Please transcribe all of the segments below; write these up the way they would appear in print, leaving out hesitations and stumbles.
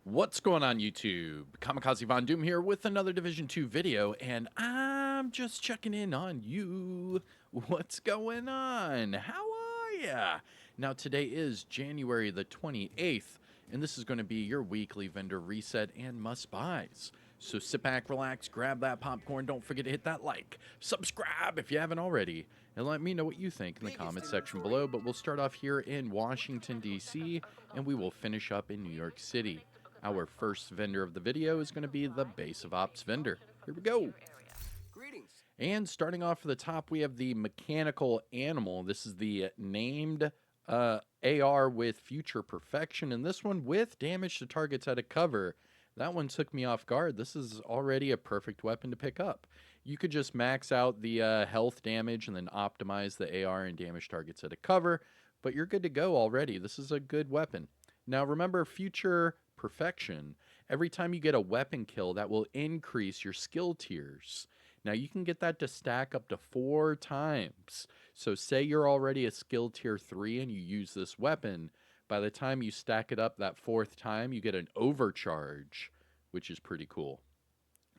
What's going on YouTube? Kamikazevondoom here with another Division 2 video, and I'm just checking in on you. What's going on? How are ya? Now today is January the 28th, and this is going to be your weekly vendor reset and must-buys. So sit back, relax, grab that popcorn, don't forget to hit that like, subscribe if you haven't already, and let me know what you think in the comment section below. But we'll start off here in Washington, D.C., and we will finish up in New York City. Our first vendor of the video is going to be the Base of Ops vendor. Here we go. Greetings. And starting off at the top, we have the Mechanical Animal. This is the named AR with Future Perfection, and this one with damage to targets at a cover. That one took me off guard. This is already a perfect weapon to pick up. You could just max out the health damage and then optimize the AR and damage targets at a cover, but you're good to go already. This is a good weapon. Now remember, Future Perfection, every time you get a weapon kill, that will increase your skill tiers. Now you can get that to stack up to 4 times. So say you're already a skill tier 3 and you use this weapon, by the time you stack it up that 4th time, you get an overcharge, which is pretty cool.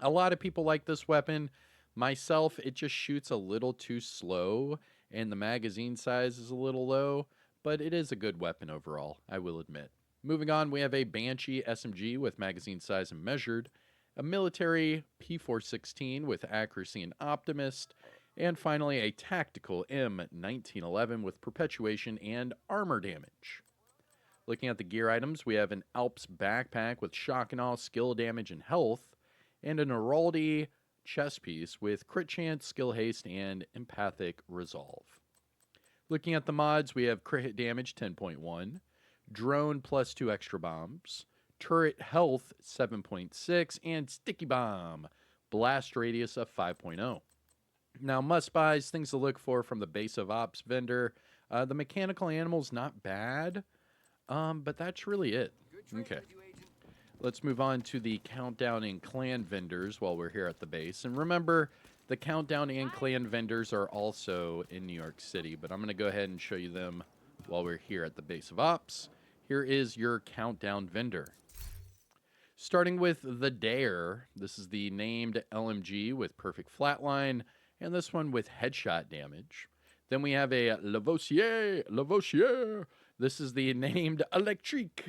A lot of people like this weapon. Myself, it just shoots a little too slow and the magazine size is a little low, but it is a good weapon overall, I will admit. Moving on, we have a Banshee SMG with magazine size and measured, a military P416 with accuracy and optimist, and finally a tactical M1911 with perpetuation and armor damage. Looking at the gear items, we have an Alps backpack with shock and awe, skill damage, and health, and an Araldi chest piece with crit chance, skill haste, and empathic resolve. Looking at the mods, we have crit hit damage 10.1, drone plus 2 extra bombs, turret health 7.6, and sticky bomb blast radius of 5.0. Now, must-buys, things to look for from the Base of Ops vendor. The Mechanical Animal's not bad, but that's really it. Okay. Let's move on to the Countdown and Clan vendors while we're here at the base. And remember, the Countdown and Clan vendors are also in New York City, but I'm going to go ahead and show you them while we're here at the Base of Ops. Here is your Countdown vendor. Starting with the Dare, this is the named LMG with perfect flatline, and this one with headshot damage. Then we have a Lavoisier. This is the named Electrique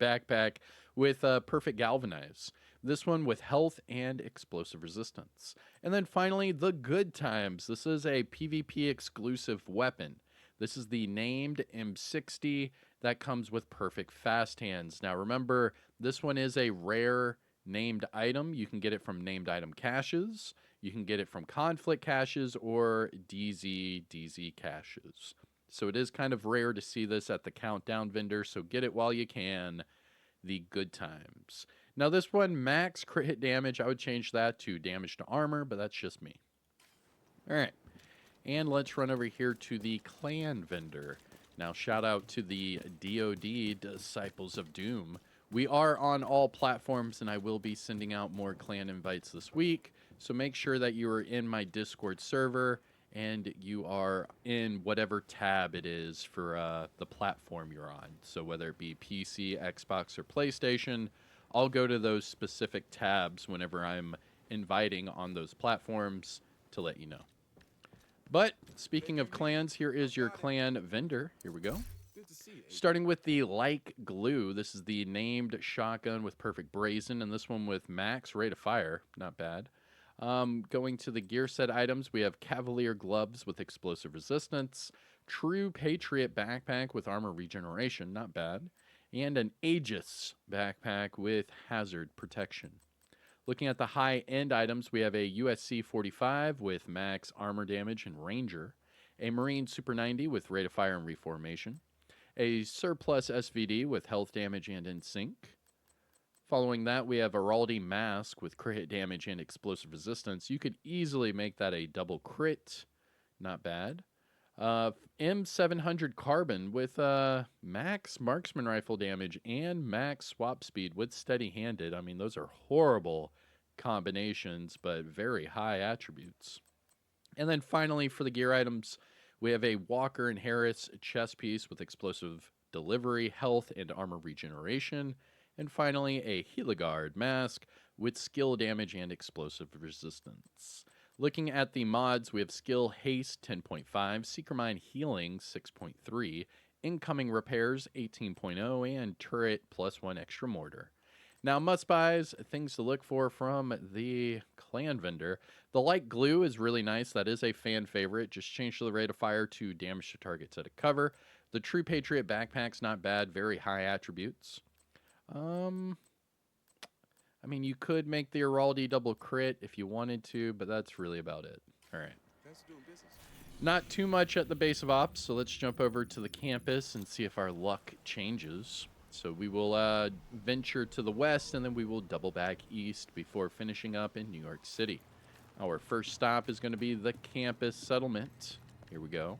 backpack with perfect galvanize. This one with health and explosive resistance. And then finally, the Good Times. This is a PvP exclusive weapon. This is the named M60 that comes with perfect fast hands. Now remember, this one is a rare named item. You can get it from named item caches. You can get it from conflict caches or DZ caches. So it is kind of rare to see this at the Countdown vendor, so get it while you can. The Good Times. Now this one, max crit hit damage, I would change that to damage to armor, but that's just me. Alright. And let's run over here to the Clan vendor. Now, shout out to the DoD, Disciples of Doom. We are on all platforms, and I will be sending out more clan invites this week. So make sure that you are in my Discord server, and you are in whatever tab it is for the platform you're on. So whether it be PC, Xbox, or PlayStation, I'll go to those specific tabs whenever I'm inviting on those platforms to let you know. But speaking of clans, here is your clan vendor. Here we go. Starting with the Like Glue. This is the named shotgun with perfect brazen, and this one with max rate of fire. Not bad. Going to the gear set items, we have Cavalier gloves with explosive resistance, True Patriot backpack with armor regeneration. Not bad. And an Aegis backpack with hazard protection. Looking at the high-end items, we have a USC 45 with max armor damage and Ranger, a Marine Super 90 with rate of fire and reformation, a Surplus SVD with health damage and in sync. Following that, we have Araldi Mask with crit hit damage and explosive resistance. You could easily make that a double crit. Not bad. M700 Carbon with max marksman rifle damage and max swap speed with steady-handed. I mean, those are horrible combinations, but very high attributes. And then finally, for the gear items, we have a Walker and Harris chest piece with explosive delivery, health, and armor regeneration. And finally, a Heligard mask with skill damage and explosive resistance. Looking at the mods, we have Skill Haste 10.5, Seeker Mine Healing 6.3, Incoming Repairs 18.0, and Turret +1 extra mortar. Now, must buys, things to look for from the clan vendor. The light glue is really nice. That is a fan favorite. Just change the rate of fire to damage to targets at a cover. The True Patriot backpack's not bad. Very high attributes. I mean, you could make the Heraldi double crit if you wanted to, but that's really about it. All right. Not too much at the base of ops, so let's jump over to the campus and see if our luck changes. So we will venture to the west, and then we will double back east before finishing up in New York City. Our first stop is going to be the campus settlement. Here we go.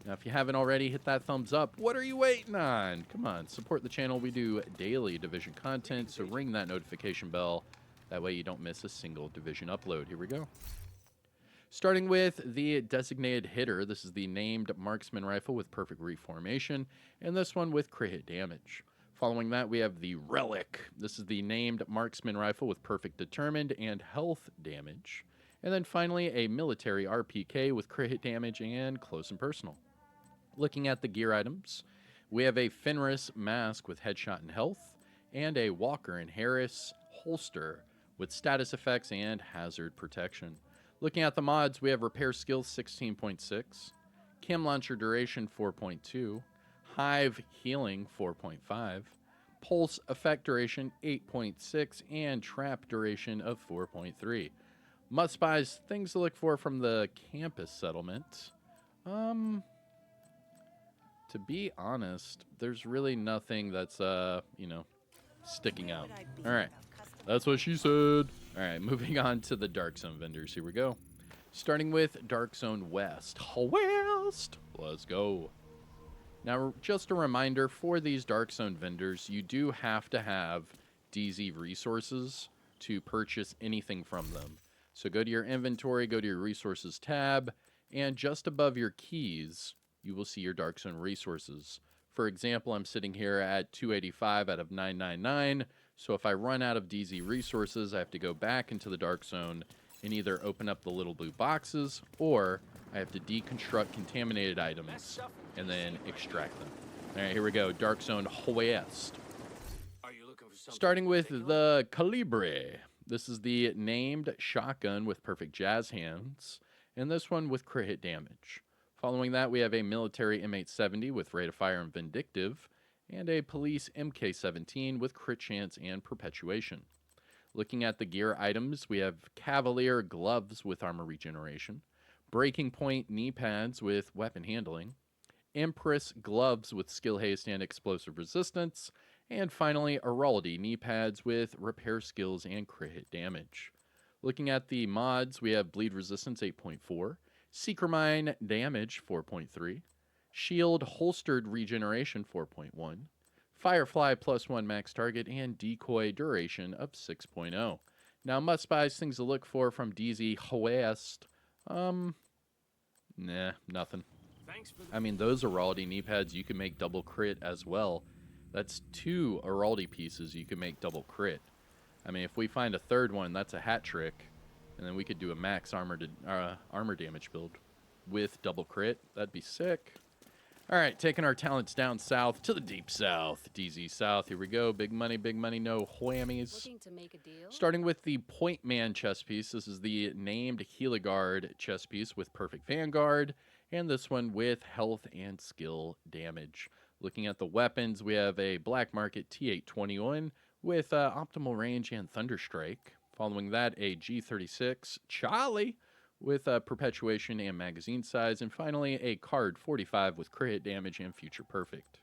Now, if you haven't already, hit that thumbs up. What are you waiting on? Come on, support the channel. We do daily Division content, so ring that notification bell. That way you don't miss a single Division upload. Here we go. Starting with the designated hitter, this is the named marksman rifle with perfect reformation, and this one with crit hit damage. Following that, we have the relic. This is the named marksman rifle with perfect determined and health damage. And then finally, a military RPK with crit hit damage and close and personal. Looking at the gear items, we have a Fenris mask with headshot and health, and a Walker and Harris holster with status effects and hazard protection. Looking at the mods, we have repair skills 16.6, chem launcher duration 4.2, hive healing 4.5, pulse effect duration 8.6, and trap duration of 4.3. Must buys, things to look for from the campus settlement. To be honest, there's really nothing that's, sticking out. All right. That's what she said. All right, moving on to the Dark Zone vendors. Here we go. Starting with Dark Zone West. West. Let's go. Now, just a reminder, for these Dark Zone vendors, you do have to have DZ resources to purchase anything from them. So go to your inventory, go to your resources tab, and just above your keys, you will see your Dark Zone resources. For example, I'm sitting here at 285 out of 999. So if I run out of DZ resources, I have to go back into the Dark Zone and either open up the little blue boxes, or I have to deconstruct contaminated items and then extract them. All right, here we go. Dark Zone West. Starting with the Calibre. This is the named shotgun with perfect jazz hands, and this one with crit hit damage. Following that, we have a military M870 with rate of fire and vindictive, and a police MK17 with crit chance and perpetuation. Looking at the gear items, we have Cavalier gloves with armor regeneration, Breaking Point knee pads with weapon handling, Empress gloves with skill haste and explosive resistance, and finally Heraldi knee pads with repair skills and crit hit damage. Looking at the mods, we have bleed resistance 8.4, Seeker Mine damage 4.3, Shield holstered regeneration 4.1, Firefly +1 max target, and decoy duration of 6.0. Now, must buys, things to look for from DZ West. Nah, nothing. I mean, those Heraldi knee pads, you can make double crit as well. That's 2 Heraldi pieces you can make double crit. I mean, if we find a third one, that's a hat trick. And then we could do a max armor damage build with double crit. That'd be sick. All right, taking our talents down south to the deep south, DZ South. Here we go. Big money, no whammies. Starting with the Point Man chest piece. This is the named Heligard chest piece with perfect Vanguard, and this one with health and skill damage. Looking at the weapons, we have a Black Market T821 with optimal range and Thunderstrike. Following that, a G36 Charlie with perpetuation and magazine size. And finally, a Card 45 with crit hit damage and future perfect.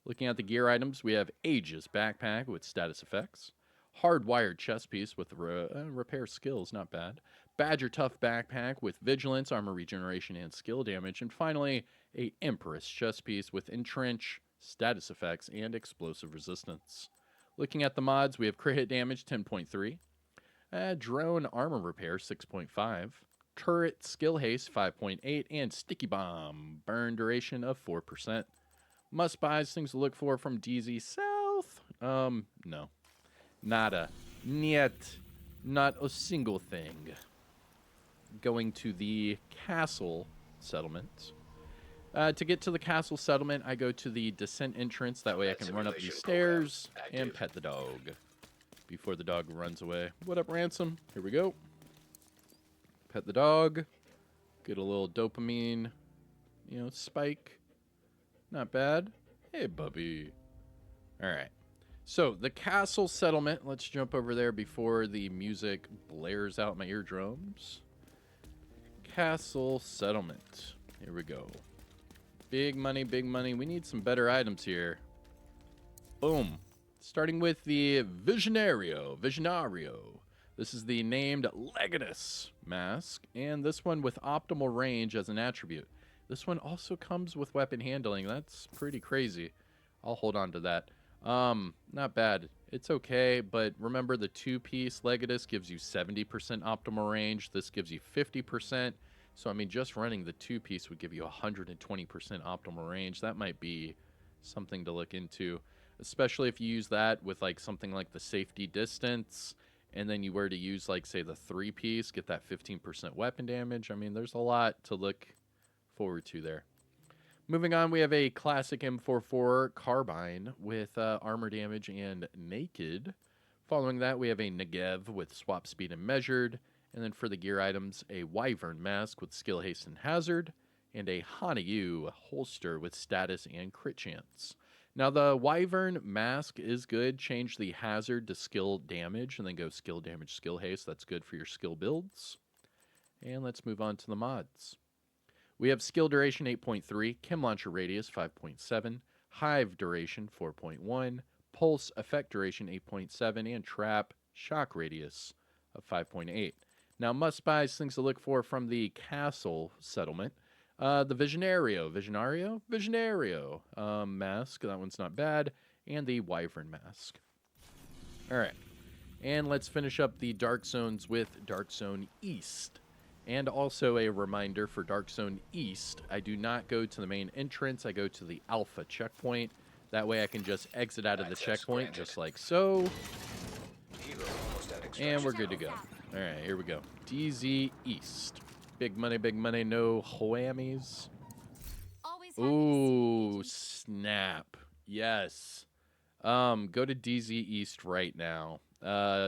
Looking at the gear items, we have Aegis backpack with status effects. Hardwired chest piece with repair skills, not bad. Badger Tough backpack with vigilance, armor regeneration, and skill damage. And finally, a Empress chest piece with entrench, status effects, and explosive resistance. Looking at the mods, we have crit hit damage 10.3. Drone armor repair 6.5, turret skill haste 5.8, and sticky bomb burn duration of 4%. Must buys, things to look for from DZ South. No. Nada. Niet. Not a single thing. Going to the castle settlement. To get to the castle settlement, I go to the descent entrance. That way I can run up these stairs and pet the dog before the dog runs away. What up, Ransom? Here we go. Pet the dog. Get a little dopamine, spike. Not bad. Hey, Bubby. All right. So, the castle settlement. Let's jump over there before the music blares out my eardrums. Castle settlement. Here we go. Big money, big money. We need some better items here. Boom. Starting with the Visionario. This is the named Legatus mask, and this one with optimal range as an attribute. This one also comes with weapon handling. That's pretty crazy. I'll hold on to that. Not bad. It's okay, but remember the two-piece Legatus gives you 70% optimal range. This gives you 50%. So, I mean, just running the two-piece would give you 120% optimal range. That might be something to look into, especially if you use that with, like, something like the safety distance, and then you were to use, like, say, the three-piece, get that 15% weapon damage. I mean, there's a lot to look forward to there. Moving on, we have a classic M44 carbine with armor damage and naked. Following that, we have a Negev with swap speed and measured. And then for the gear items, a Wyvern mask with skill, haste, and hazard. And a Hanayu holster with status and crit chance. Now, the Wyvern mask is good. Change the hazard to skill damage and then go skill damage, skill haste. That's good for your skill builds. And let's move on to the mods. We have skill duration 8.3, chem launcher radius 5.7, hive duration 4.1, pulse effect duration 8.7, and trap shock radius of 5.8. Now, must buys, things to look for from the castle settlement. The Visionario mask, that one's not bad, and the Wyvern mask. All right, and let's finish up the Dark Zones with Dark Zone East. And also a reminder for Dark Zone East, I do not go to the main entrance, I go to the Alpha checkpoint. That way I can just exit out of the checkpoint, just like so. And we're good to go. All right, here we go. DZ East. Big money, no whammies. Ooh, snap. Yes. Go to DZ East right now.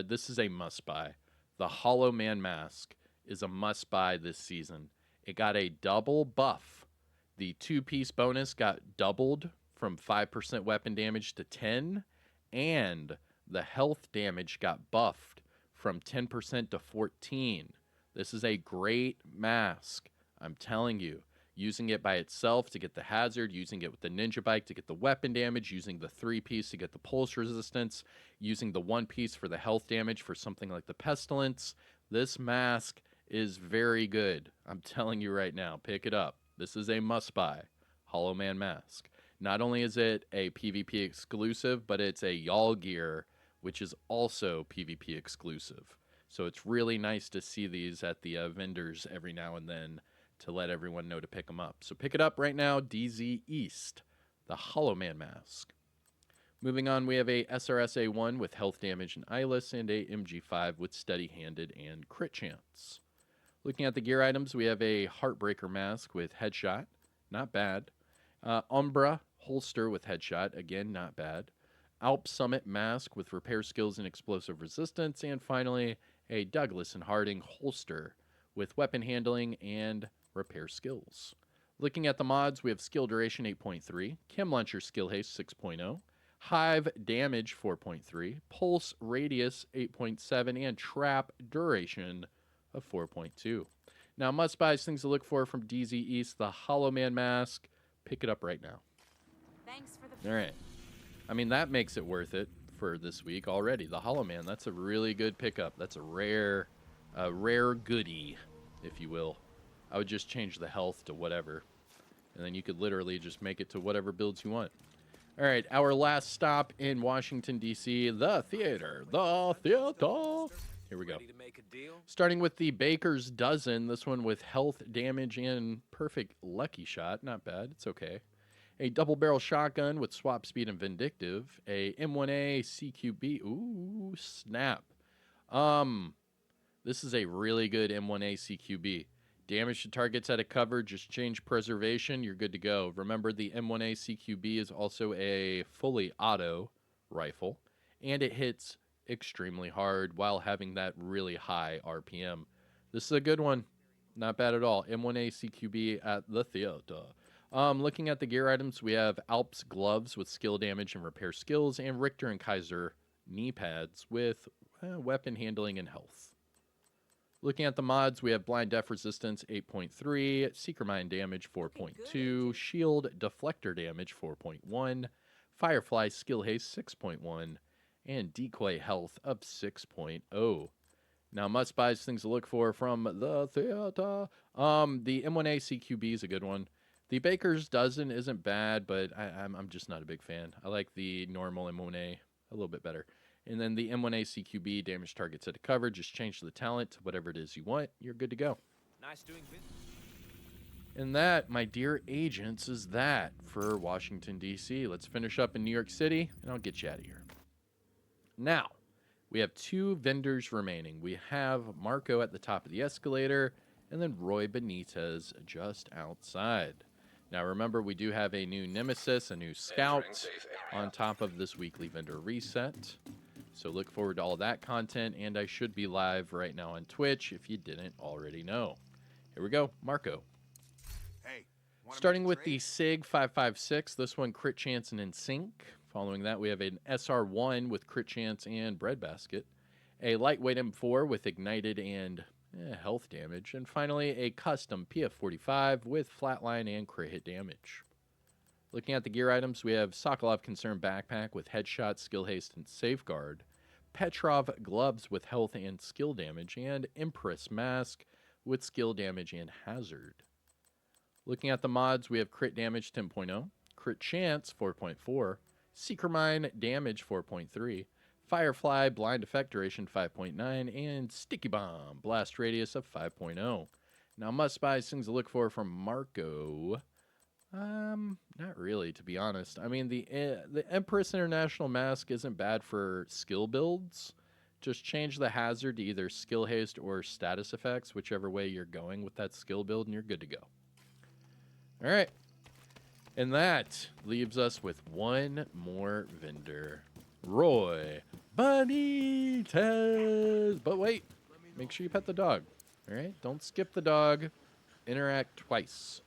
This is a must-buy. The Hollow Man Mask is a must-buy this season. It got a double buff. The two-piece bonus got doubled from 5% weapon damage to 10, and the health damage got buffed from 10% to 14. This is a great mask. I'm telling you. Using it by itself to get the hazard, using it with the ninja bike to get the weapon damage, using the three-piece to get the pulse resistance, using the one-piece for the health damage for something like the pestilence. This mask is very good. I'm telling you right now, pick it up. This is a must-buy. Hollow Man Mask. Not only is it a PvP exclusive, but it's a Y'all gear, which is also PvP exclusive. So it's really nice to see these at the vendors every now and then to let everyone know to pick them up. So pick it up right now, DZ East, the Hollow Man Mask. Moving on, we have a SRSA-1 with health damage and eyeless, and a MG5 with steady-handed and crit chance. Looking at the gear items, we have a Heartbreaker mask with headshot, not bad. Umbra holster with headshot, again, not bad. Alp Summit mask with repair skills and explosive resistance. And finally, a Douglas and Harding holster with weapon handling and repair skills. Looking at the mods, we have skill duration 8.3, chem launcher skill haste 6.0, hive damage 4.3, pulse radius 8.7, and trap duration of 4.2. Now, must-buys, things to look for from DZ East, the Hollow Man Mask. Pick it up right now. Thanks for the... All right. I mean, that makes it worth it for this week already. The Hollow Man, that's a really good pickup. That's a rare goodie, if you will. I would just change the health to whatever, and then you could literally just make it to whatever builds you want. All right, our last stop in Washington, D.C., the theater. Here we go. Starting with the Baker's Dozen, this one with health damage and perfect lucky shot. Not bad. It's okay. A double barrel shotgun with swap speed and vindictive. A M1A CQB. Ooh, snap. This is a really good M1A CQB. Damage to targets out of cover, just change preservation, you're good to go. Remember, the M1A CQB is also a fully auto rifle, and it hits extremely hard while having that really high RPM. This is a good one. Not bad at all. M1A CQB at the theater. Looking at the gear items, we have Alps gloves with skill damage and repair skills, and Richter and Kaiser knee pads with weapon handling and health. Looking at the mods, we have Blind Def Resistance 8.3, Seeker Mind Damage 4.2, Shield Deflector Damage 4.1, Firefly Skill Haste 6.1, and Decoy Health of 6.0. Now, must buys things to look for from the theater. The M1A CQB is a good one. The Baker's Dozen isn't bad, but I'm just not a big fan. I like the normal M1A a little bit better. And then the M1A CQB, damage targets at a cover. Just change the talent to whatever it is you want. You're good to go. Nice doing business. And that, my dear agents, is that for Washington, D.C. Let's finish up in New York City, and I'll get you out of here. Now, we have 2 vendors remaining. We have Marco at the top of the escalator, and then Roy Benitez just outside. Now, remember, we do have a new Nemesis, a new Scout, on top of this weekly vendor reset. So look forward to all that content, and I should be live right now on Twitch if you didn't already know. Here we go, Marco. Hey, starting with the SIG 556, this one crit chance and in sync. Following that, we have an SR1 with crit chance and breadbasket, a lightweight M4 with ignited and health damage, and finally a custom PF45 with flatline and crit hit damage. Looking at the gear items, we have Sokolov Concern Backpack with Headshot, Skill Haste, and Safeguard, Petrov Gloves with Health and Skill Damage, and Empress Mask with Skill Damage and Hazard. Looking at the mods, we have Crit Damage 10.0, Crit Chance 4.4, Seeker Mine Damage 4.3, Firefly Blind Effect Duration 5.9, and Sticky Bomb Blast Radius of 5.0. Now, must-buy things to look for from Marco. Not really, to be honest. I mean, the Empress International Mask isn't bad for skill builds. Just change the hazard to either skill haste or status effects, whichever way you're going with that skill build, and you're good to go. All right. And that leaves us with one more vendor, Roy Benitez. But wait, make sure you pet the dog. All right? Don't skip the dog. Interact twice.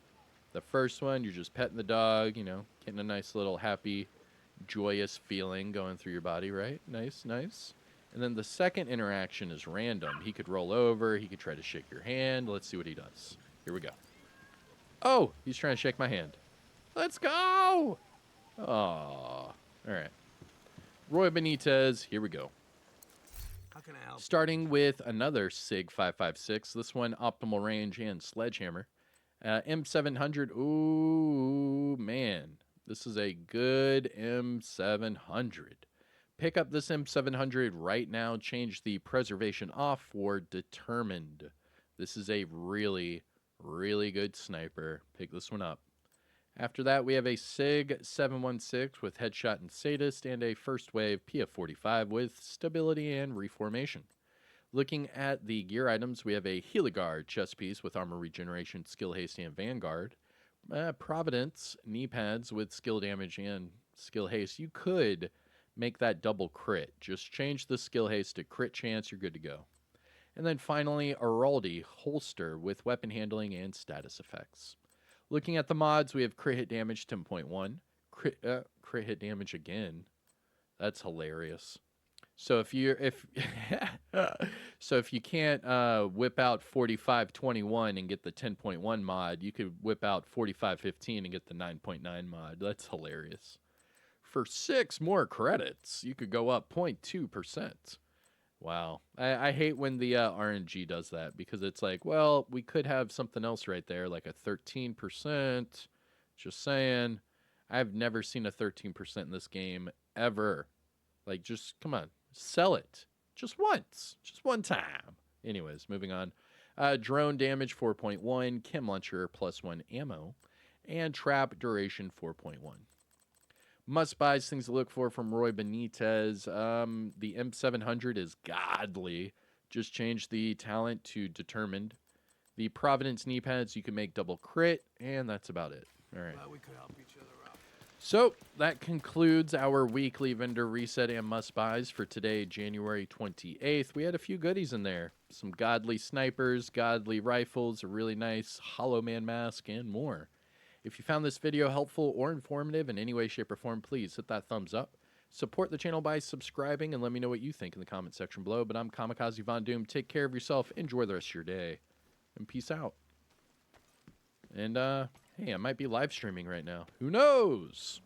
The first one, you're just petting the dog, you know, getting a nice little happy, joyous feeling going through your body, right? Nice, nice. And then the second interaction is random. He could roll over. He could try to shake your hand. Let's see what he does. Here we go. Oh, he's trying to shake my hand. Let's go! Oh, all right. Roy Benitez, here we go. How can I help? Starting with another SIG 556. This one, optimal range and sledgehammer. M700. Ooh, man. This is a good M700. Pick up this M700 right now. Change the preservation off for determined. This is a really, really good sniper. Pick this one up. After that, we have a SIG 716 with headshot and sadist, and a first wave PF45 with stability and reformation. Looking at the gear items, we have a Heligard chest piece with armor regeneration, skill haste, and vanguard. Providence knee pads with skill damage and skill haste. You could make that double crit. Just change the skill haste to crit chance. You're good to go. And then finally, Araldi holster with weapon handling and status effects. Looking at the mods, we have crit hit damage 10.1. Crit hit damage again. That's hilarious. So if you can't whip out 4521 and get the 10.1 mod, you could whip out 4515 and get the 9.9 mod. That's hilarious. For 6 more credits, you could go up 0.2%. Wow. I hate when the RNG does that, because it's like, well, we could have something else right there, like a 13%. Just saying. I've never seen a 13% in this game, ever. Like, just, come on. Sell it. Just once. Just one time. Anyways, moving on. Drone damage 4.1. Chem launcher +1 ammo. and trap duration 4.1. Must buys, things to look for from Roy Benitez. The M700 is godly. Just change the talent to determined. The Providence knee pads, you can make double crit, and that's about it. All right. Glad we could help each other out. So that concludes our weekly vendor reset and must buys for today, January 28th. We had a few goodies in there. Some godly snipers, godly rifles, a really nice Hollow Man mask, and more. If you found this video helpful or informative in any way, shape, or form, please hit that thumbs up. Support the channel by subscribing and let me know what you think in the comment section below. But I'm Kamikazevondoom. Take care of yourself. Enjoy the rest of your day. And peace out. And, hey, I might be live streaming right now. Who knows?